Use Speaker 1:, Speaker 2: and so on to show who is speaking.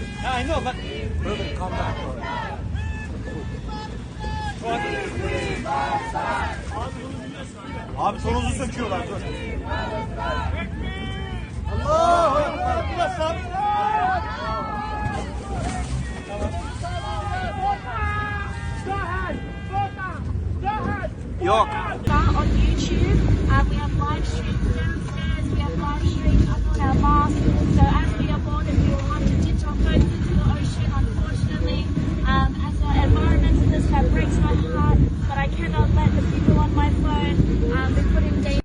Speaker 1: Yeah, I know, but brother, calm down. Abi tonuzu söküyorlar. Dur. Allahu Ekber. Biraz sabit. Yok.
Speaker 2: On YouTube, we have live streams downstairs, we have live streams up on our mast. So as we are boarded, we will have to ditch our boat into the ocean, unfortunately. As an environmentalist, that breaks my heart, but I cannot let the people on my phone be put in danger.